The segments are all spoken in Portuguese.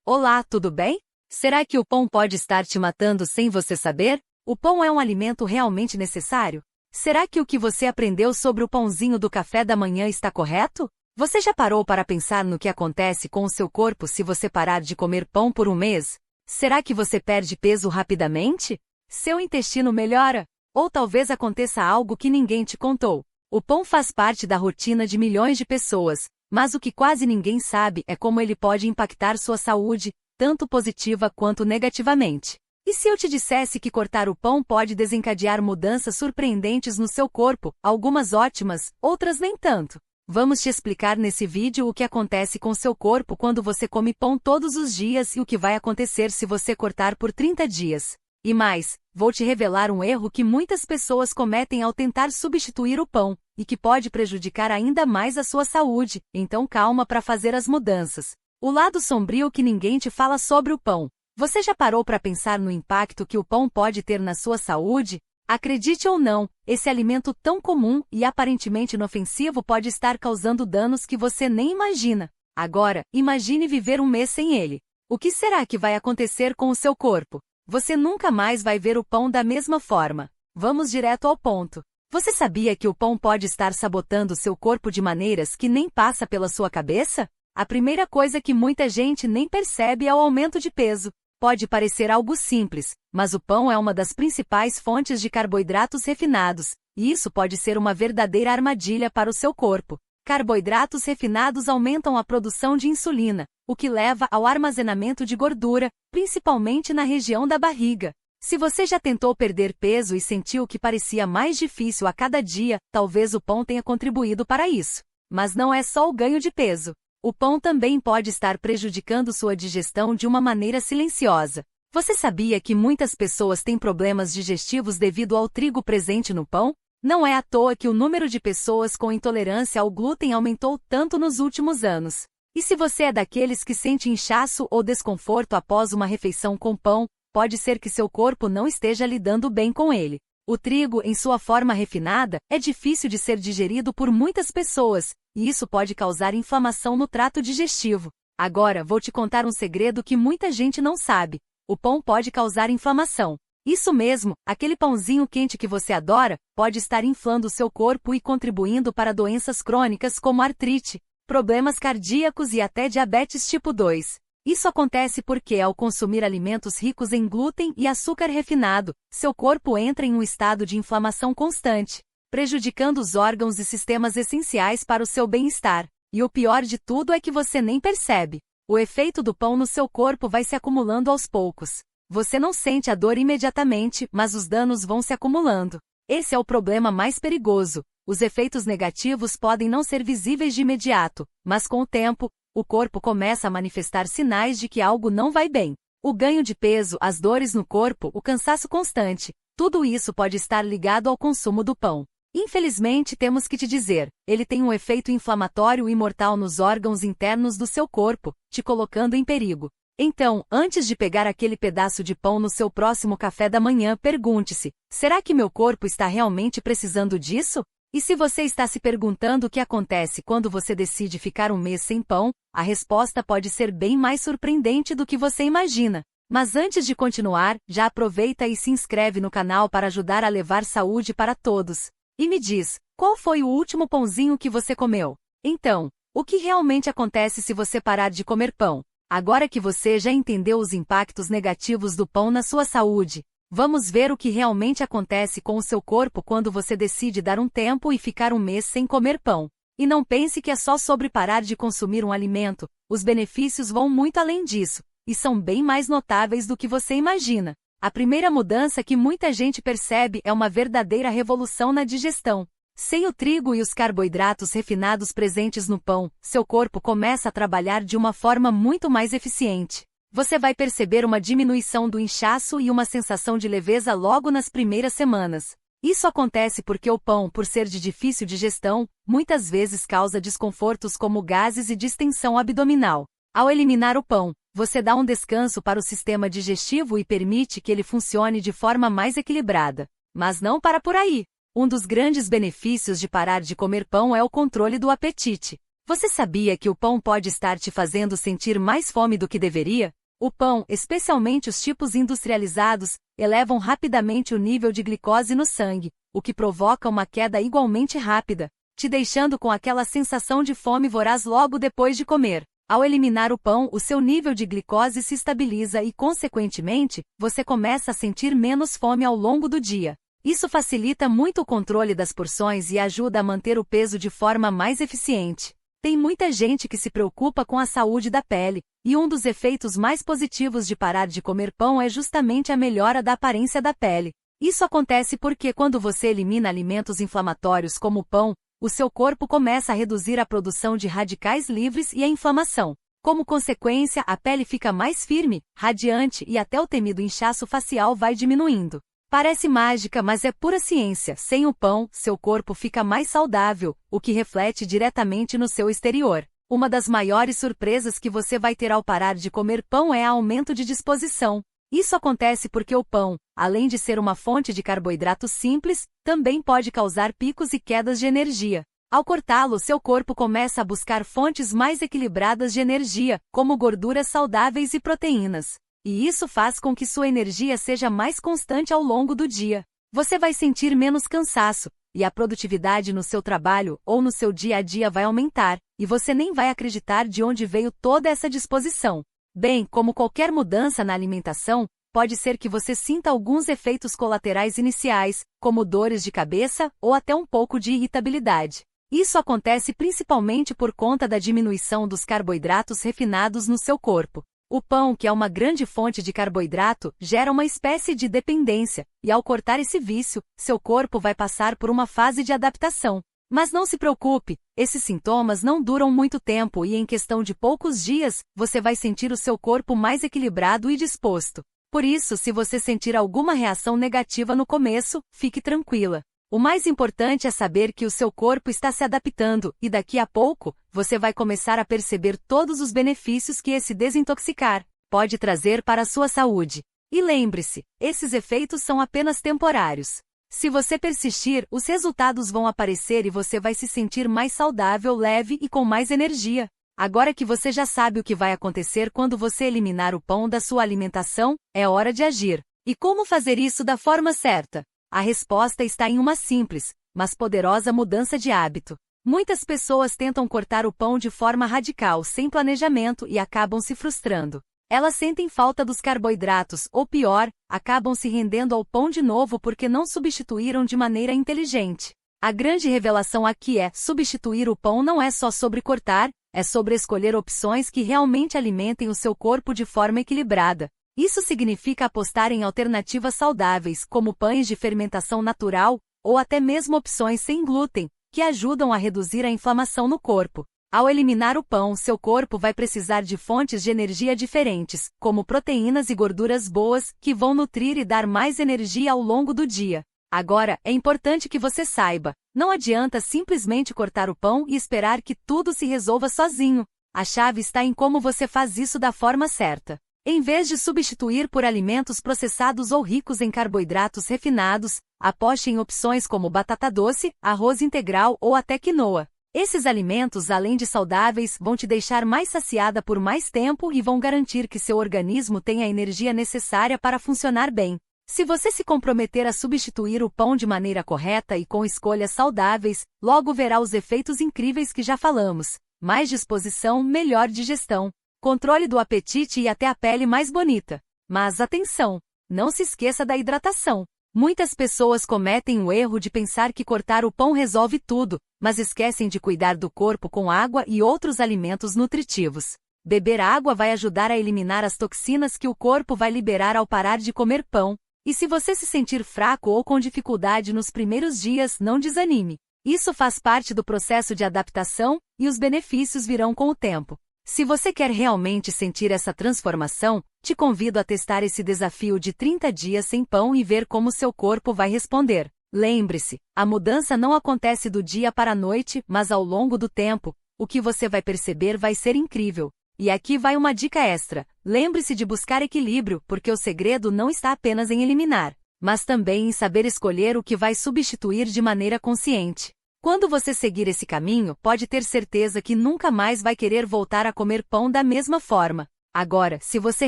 Olá, tudo bem? Será que o pão pode estar te matando sem você saber? O pão é um alimento realmente necessário? Será que o que você aprendeu sobre o pãozinho do café da manhã está correto? Você já parou para pensar no que acontece com o seu corpo se você parar de comer pão por um mês? Será que você perde peso rapidamente? Seu intestino melhora? Ou talvez aconteça algo que ninguém te contou. O pão faz parte da rotina de milhões de pessoas, mas o que quase ninguém sabe é como ele pode impactar sua saúde, tanto positiva quanto negativamente. E se eu te dissesse que cortar o pão pode desencadear mudanças surpreendentes no seu corpo, algumas ótimas, outras nem tanto? Vamos te explicar nesse vídeo o que acontece com seu corpo quando você come pão todos os dias e o que vai acontecer se você cortar por 30 dias. E mais, vou te revelar um erro que muitas pessoas cometem ao tentar substituir o pão, e que pode prejudicar ainda mais a sua saúde, então calma para fazer as mudanças. O lado sombrio que ninguém te fala sobre o pão. Você já parou para pensar no impacto que o pão pode ter na sua saúde? Acredite ou não, esse alimento tão comum e aparentemente inofensivo pode estar causando danos que você nem imagina. Agora, imagine viver um mês sem ele. O que será que vai acontecer com o seu corpo? Você nunca mais vai ver o pão da mesma forma. Vamos direto ao ponto. Você sabia que o pão pode estar sabotando seu corpo de maneiras que nem passa pela sua cabeça? A primeira coisa que muita gente nem percebe é o aumento de peso. Pode parecer algo simples, mas o pão é uma das principais fontes de carboidratos refinados, e isso pode ser uma verdadeira armadilha para o seu corpo. Carboidratos refinados aumentam a produção de insulina, o que leva ao armazenamento de gordura, principalmente na região da barriga. Se você já tentou perder peso e sentiu que parecia mais difícil a cada dia, talvez o pão tenha contribuído para isso. Mas não é só o ganho de peso. O pão também pode estar prejudicando sua digestão de uma maneira silenciosa. Você sabia que muitas pessoas têm problemas digestivos devido ao trigo presente no pão? Não é à toa que o número de pessoas com intolerância ao glúten aumentou tanto nos últimos anos. E se você é daqueles que sente inchaço ou desconforto após uma refeição com pão, pode ser que seu corpo não esteja lidando bem com ele. O trigo, em sua forma refinada, é difícil de ser digerido por muitas pessoas, e isso pode causar inflamação no trato digestivo. Agora, vou te contar um segredo que muita gente não sabe. O pão pode causar inflamação. Isso mesmo, aquele pãozinho quente que você adora, pode estar inflando o seu corpo e contribuindo para doenças crônicas como artrite, problemas cardíacos e até diabetes tipo 2. Isso acontece porque, ao consumir alimentos ricos em glúten e açúcar refinado, seu corpo entra em um estado de inflamação constante, prejudicando os órgãos e sistemas essenciais para o seu bem-estar. E o pior de tudo é que você nem percebe. O efeito do pão no seu corpo vai se acumulando aos poucos. Você não sente a dor imediatamente, mas os danos vão se acumulando. Esse é o problema mais perigoso. Os efeitos negativos podem não ser visíveis de imediato, mas com o tempo, o corpo começa a manifestar sinais de que algo não vai bem. O ganho de peso, as dores no corpo, o cansaço constante, tudo isso pode estar ligado ao consumo do pão. Infelizmente, temos que te dizer, ele tem um efeito inflamatório e mortal nos órgãos internos do seu corpo, te colocando em perigo. Então, antes de pegar aquele pedaço de pão no seu próximo café da manhã, pergunte-se: será que meu corpo está realmente precisando disso? E se você está se perguntando o que acontece quando você decide ficar um mês sem pão, a resposta pode ser bem mais surpreendente do que você imagina. Mas antes de continuar, já aproveita e se inscreve no canal para ajudar a levar saúde para todos. E me diz, qual foi o último pãozinho que você comeu? Então, o que realmente acontece se você parar de comer pão? Agora que você já entendeu os impactos negativos do pão na sua saúde, vamos ver o que realmente acontece com o seu corpo quando você decide dar um tempo e ficar um mês sem comer pão. E não pense que é só sobre parar de consumir um alimento, os benefícios vão muito além disso, e são bem mais notáveis do que você imagina. A primeira mudança que muita gente percebe é uma verdadeira revolução na digestão. Sem o trigo e os carboidratos refinados presentes no pão, seu corpo começa a trabalhar de uma forma muito mais eficiente. Você vai perceber uma diminuição do inchaço e uma sensação de leveza logo nas primeiras semanas. Isso acontece porque o pão, por ser de difícil digestão, muitas vezes causa desconfortos como gases e distensão abdominal. Ao eliminar o pão, você dá um descanso para o sistema digestivo e permite que ele funcione de forma mais equilibrada. Mas não para por aí. Um dos grandes benefícios de parar de comer pão é o controle do apetite. Você sabia que o pão pode estar te fazendo sentir mais fome do que deveria? O pão, especialmente os tipos industrializados, elevam rapidamente o nível de glicose no sangue, o que provoca uma queda igualmente rápida, te deixando com aquela sensação de fome voraz logo depois de comer. Ao eliminar o pão, o seu nível de glicose se estabiliza e, consequentemente, você começa a sentir menos fome ao longo do dia. Isso facilita muito o controle das porções e ajuda a manter o peso de forma mais eficiente. Tem muita gente que se preocupa com a saúde da pele, e um dos efeitos mais positivos de parar de comer pão é justamente a melhora da aparência da pele. Isso acontece porque quando você elimina alimentos inflamatórios como o pão, o seu corpo começa a reduzir a produção de radicais livres e a inflamação. Como consequência, a pele fica mais firme, radiante e até o temido inchaço facial vai diminuindo. Parece mágica, mas é pura ciência. Sem o pão, seu corpo fica mais saudável, o que reflete diretamente no seu exterior. Uma das maiores surpresas que você vai ter ao parar de comer pão é aumento de disposição. Isso acontece porque o pão, além de ser uma fonte de carboidrato simples, também pode causar picos e quedas de energia. Ao cortá-lo, seu corpo começa a buscar fontes mais equilibradas de energia, como gorduras saudáveis e proteínas. E isso faz com que sua energia seja mais constante ao longo do dia. Você vai sentir menos cansaço, e a produtividade no seu trabalho ou no seu dia a dia vai aumentar, e você nem vai acreditar de onde veio toda essa disposição. Bem, como qualquer mudança na alimentação, pode ser que você sinta alguns efeitos colaterais iniciais, como dores de cabeça ou até um pouco de irritabilidade. Isso acontece principalmente por conta da diminuição dos carboidratos refinados no seu corpo. O pão, que é uma grande fonte de carboidrato, gera uma espécie de dependência, e ao cortar esse vício, seu corpo vai passar por uma fase de adaptação. Mas não se preocupe, esses sintomas não duram muito tempo e em questão de poucos dias, você vai sentir o seu corpo mais equilibrado e disposto. Por isso, se você sentir alguma reação negativa no começo, fique tranquila. O mais importante é saber que o seu corpo está se adaptando e daqui a pouco, você vai começar a perceber todos os benefícios que esse desintoxicar pode trazer para a sua saúde. E lembre-se, esses efeitos são apenas temporários. Se você persistir, os resultados vão aparecer e você vai se sentir mais saudável, leve e com mais energia. Agora que você já sabe o que vai acontecer quando você eliminar o pão da sua alimentação, é hora de agir. E como fazer isso da forma certa? A resposta está em uma simples, mas poderosa mudança de hábito. Muitas pessoas tentam cortar o pão de forma radical, sem planejamento e acabam se frustrando. Elas sentem falta dos carboidratos, ou pior, acabam se rendendo ao pão de novo porque não substituíram de maneira inteligente. A grande revelação aqui é: substituir o pão não é só sobre cortar, é sobre escolher opções que realmente alimentem o seu corpo de forma equilibrada. Isso significa apostar em alternativas saudáveis, como pães de fermentação natural, ou até mesmo opções sem glúten, que ajudam a reduzir a inflamação no corpo. Ao eliminar o pão, seu corpo vai precisar de fontes de energia diferentes, como proteínas e gorduras boas, que vão nutrir e dar mais energia ao longo do dia. Agora, é importante que você saiba, não adianta simplesmente cortar o pão e esperar que tudo se resolva sozinho. A chave está em como você faz isso da forma certa. Em vez de substituir por alimentos processados ou ricos em carboidratos refinados, aposte em opções como batata doce, arroz integral ou até quinoa. Esses alimentos, além de saudáveis, vão te deixar mais saciada por mais tempo e vão garantir que seu organismo tenha a energia necessária para funcionar bem. Se você se comprometer a substituir o pão de maneira correta e com escolhas saudáveis, logo verá os efeitos incríveis que já falamos. Mais disposição, melhor digestão, controle do apetite e até a pele mais bonita. Mas atenção! Não se esqueça da hidratação. Muitas pessoas cometem o erro de pensar que cortar o pão resolve tudo, mas esquecem de cuidar do corpo com água e outros alimentos nutritivos. Beber água vai ajudar a eliminar as toxinas que o corpo vai liberar ao parar de comer pão. E se você se sentir fraco ou com dificuldade nos primeiros dias, não desanime. Isso faz parte do processo de adaptação, e os benefícios virão com o tempo. Se você quer realmente sentir essa transformação, te convido a testar esse desafio de 30 dias sem pão e ver como seu corpo vai responder. Lembre-se, a mudança não acontece do dia para a noite, mas ao longo do tempo, o que você vai perceber vai ser incrível. E aqui vai uma dica extra. Lembre-se de buscar equilíbrio, porque o segredo não está apenas em eliminar, mas também em saber escolher o que vai substituir de maneira consciente. Quando você seguir esse caminho, pode ter certeza que nunca mais vai querer voltar a comer pão da mesma forma. Agora, se você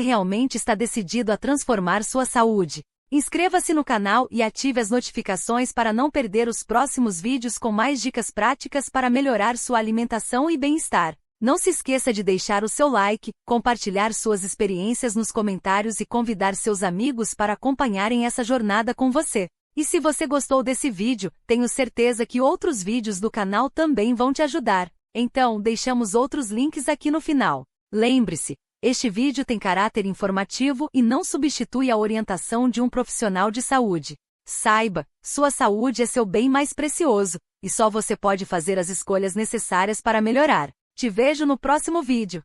realmente está decidido a transformar sua saúde, inscreva-se no canal e ative as notificações para não perder os próximos vídeos com mais dicas práticas para melhorar sua alimentação e bem-estar. Não se esqueça de deixar o seu like, compartilhar suas experiências nos comentários e convidar seus amigos para acompanharem essa jornada com você. E se você gostou desse vídeo, tenho certeza que outros vídeos do canal também vão te ajudar. Então, deixamos outros links aqui no final. Lembre-se, este vídeo tem caráter informativo e não substitui a orientação de um profissional de saúde. Saiba, sua saúde é seu bem mais precioso, e só você pode fazer as escolhas necessárias para melhorar. Te vejo no próximo vídeo.